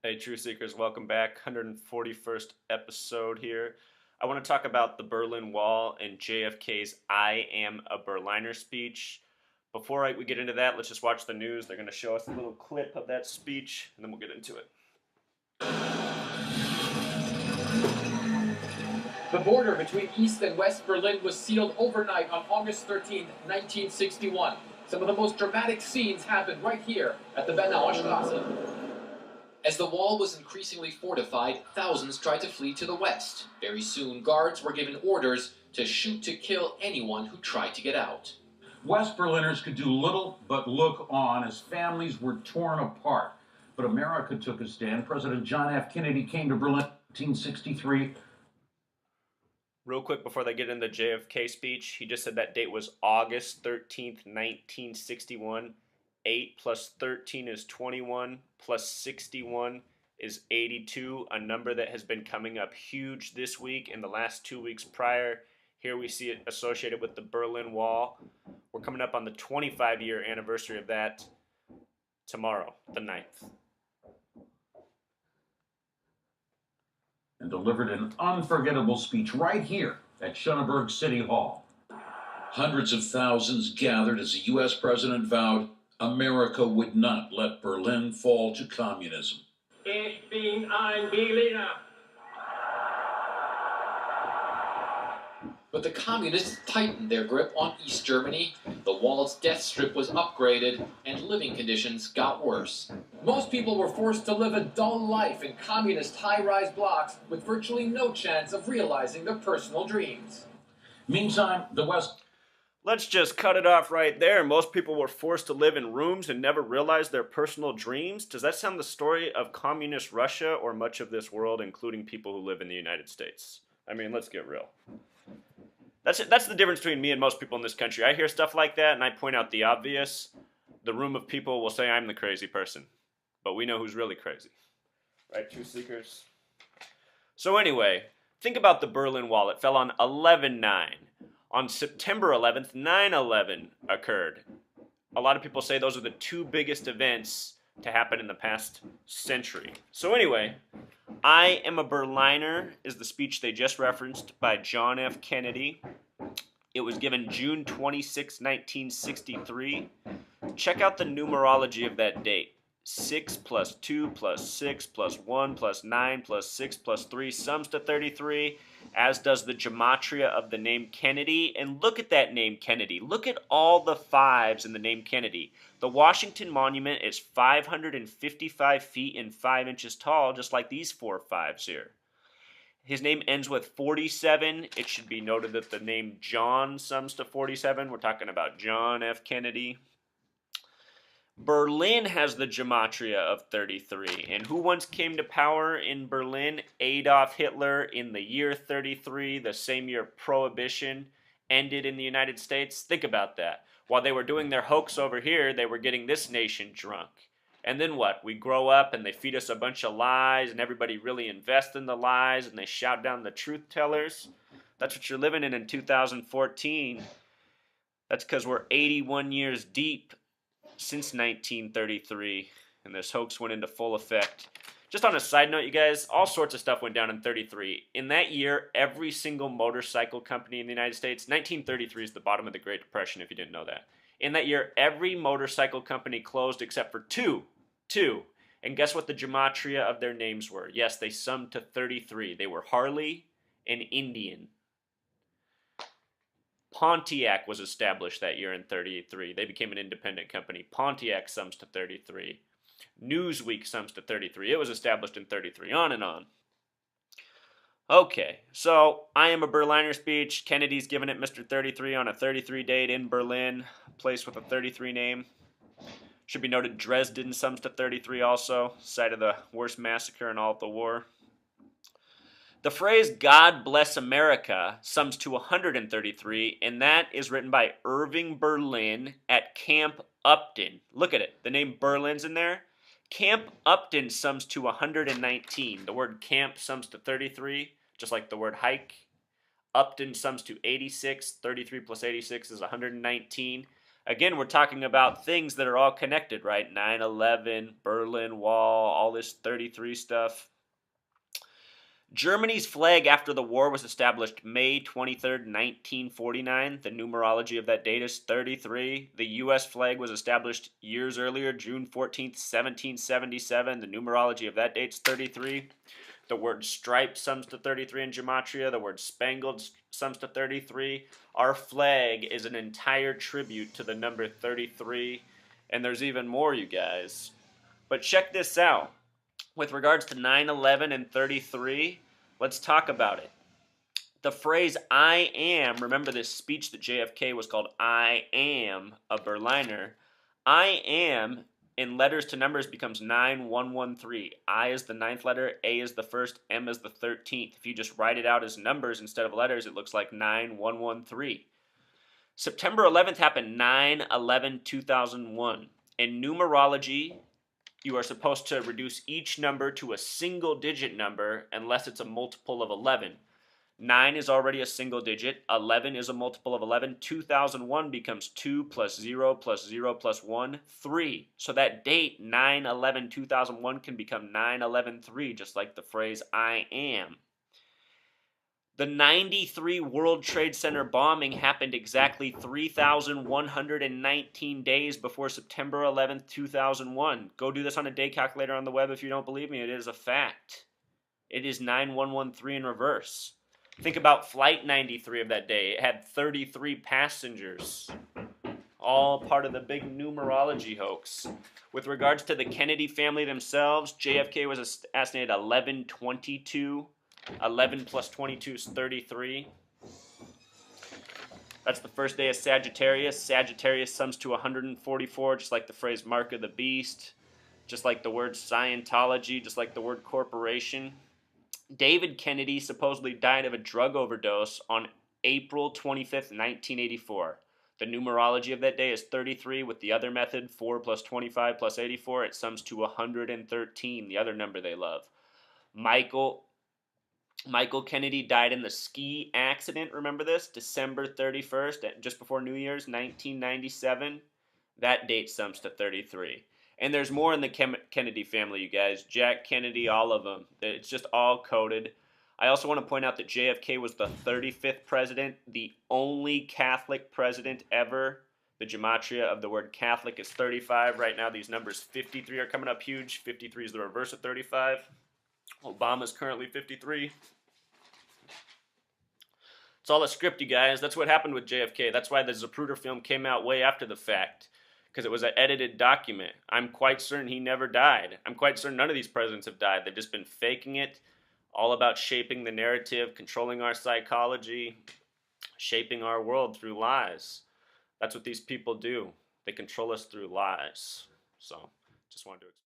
Hey, Truth Seekers, welcome back. 141st episode here. I want to talk about the Berlin Wall and JFK's I Am a Berliner speech. Before we get into that, let's just watch the news. They're going to show us a little clip of that speech, and then we'll get into it. The border between East and West Berlin was sealed overnight on August 13, 1961. Some of the most dramatic scenes happened right here at the Bernauer Straße. As the wall was increasingly fortified, thousands tried to flee to the west. Very soon, guards were given orders to shoot to kill anyone who tried to get out. West Berliners could do little but look on as families were torn apart. But America took a stand. President John F. Kennedy came to Berlin in 1963. Real quick before they get into the JFK speech, he just said that date was August 13th, 1961. 8 plus 13 is 21, plus 61 is 82, a number that has been coming up huge this week and the last 2 weeks prior. Here we see it associated with the Berlin Wall. We're coming up on the 25-year anniversary of that tomorrow, the 9th. And delivered an unforgettable speech right here at Schöneberg City Hall. Hundreds of thousands gathered as the U.S. president vowed America would not let Berlin fall to communism. Ich bin ein Berliner. But the communists tightened their grip on East Germany. The wall's death strip was upgraded, and living conditions got worse. Most people were forced to live a dull life in communist high-rise blocks with virtually no chance of realizing their personal dreams. Meantime, the West... Let's just cut it off right there. Most people were forced to live in rooms and never realized their personal dreams. Does that sound the story of communist Russia or much of this world, including people who live in the United States? I mean, let's get real. That's the difference between me and most people in this country. I hear stuff like that and I point out the obvious. The room of people will say I'm the crazy person. But we know who's really crazy. Right, Truth Seekers? So anyway, think about the Berlin Wall. It fell on 11/9. On September 11th, 9/11 occurred. A lot of people say those are the two biggest events to happen in the past century. So anyway, I Am a Berliner is the speech they just referenced by John F. Kennedy. It was given June 26, 1963. Check out the numerology of that date. 6 plus 2 plus 6 plus 1 plus 9 plus 6 plus 3 sums to 33, as does the gematria of the name Kennedy. And look at that name Kennedy. Look at all the fives in the name Kennedy. The Washington Monument is 555 feet and 5 inches tall, just like these 4 fives here. His name ends with 47. It should be noted that the name John sums to 47. We're talking about John F. Kennedy. Berlin has the gematria of 33. And who once came to power in Berlin? Adolf Hitler in the year 33, the same year Prohibition ended in the United States. Think about that. While they were doing their hoax over here, they were getting this nation drunk. And then what? We grow up and they feed us a bunch of lies and everybody really invests in the lies and they shout down the truth tellers. That's what you're living in 2014. That's because we're 81 years deep since 1933, and this hoax went into full effect. Just on a side note, you guys, all sorts of stuff went down in 33. In that year, every single motorcycle company in the United States, 1933 is the bottom of the Great Depression, if you didn't know that. In that year, every motorcycle company closed except for two. And guess what the gematria of their names were? Yes, they summed to 33. They were Harley and Indian. Pontiac was established that year in 33. They became an independent company. Pontiac sums to 33. Newsweek sums to 33. It was established in 33. On and on. Okay, so I Am a Berliner speech. Kennedy's giving it Mr. 33 on a 33 date in Berlin, a place with a 33 name. Should be noted Dresden sums to 33 also, site of the worst massacre in all of the war. The phrase God bless America sums to 133, and that is written by Irving Berlin at Camp Upton. Look at it. The name Berlin's in there. Camp Upton sums to 119. The word camp sums to 33, just like the word hike. Upton sums to 86. 33 plus 86 is 119. Again, we're talking about things that are all connected, right? 9/11, Berlin Wall, all this 33 stuff. Germany's flag after the war was established May 23rd, 1949. The numerology of that date is 33. The U.S. flag was established years earlier, June 14th, 1777. The numerology of that date is 33. The word stripe sums to 33 in gematria. The word spangled sums to 33. Our flag is an entire tribute to the number 33. And there's even more, you guys. But check this out. With regards to 9/11 and 33, let's talk about it. The phrase I am, remember this speech that JFK was called I am a Berliner. I am in letters to numbers becomes 9113. I is the 9th letter, A is the first, M is the 13th. If you just write it out as numbers instead of letters, it looks like 9113. September 11th happened 9/11/2001. In numerology, you are supposed to reduce each number to a single digit number unless it's a multiple of 11. 9 is already a single digit. 11 is a multiple of 11. 2001 becomes 2 plus 0 plus 0 plus 1, 3. So that date, 9/11/2001, can become 9/11/3, just like the phrase I am. The 93 World Trade Center bombing happened exactly 3,119 days before September 11th, 2001. Go do this on a day calculator on the web if you don't believe me. It is a fact. It is 9113 in reverse. Think about Flight 93 of that day. It had 33 passengers. All part of the big numerology hoax. With regards to the Kennedy family themselves, JFK was assassinated 11/22. 11 plus 22 is 33. That's the first day of Sagittarius. Sagittarius sums to 144, just like the phrase Mark of the Beast, just like the word Scientology, just like the word corporation. David Kennedy supposedly died of a drug overdose on April 25th, 1984. The numerology of that day is 33. With the other method, 4 plus 25 plus 84, it sums to 113, the other number they love. Michael Kennedy died in the ski accident, remember this? December 31st, just before New Year's, 1997. That date sums to 33. And there's more in the Kennedy family, you guys. Jack Kennedy, all of them. It's just all coded. I also want to point out that JFK was the 35th president, the only Catholic president ever. The gematria of the word Catholic is 35. Right now, these numbers 53 are coming up huge. 53 is the reverse of 35. Obama's currently 53. It's all a script, you guys. That's what happened with JFK. That's why the Zapruder film came out way after the fact, because it was an edited document. I'm quite certain he never died. I'm quite certain none of these presidents have died. They've just been faking it, all about shaping the narrative, controlling our psychology, shaping our world through lies. That's what these people do. They control us through lies. So, just wanted to explain.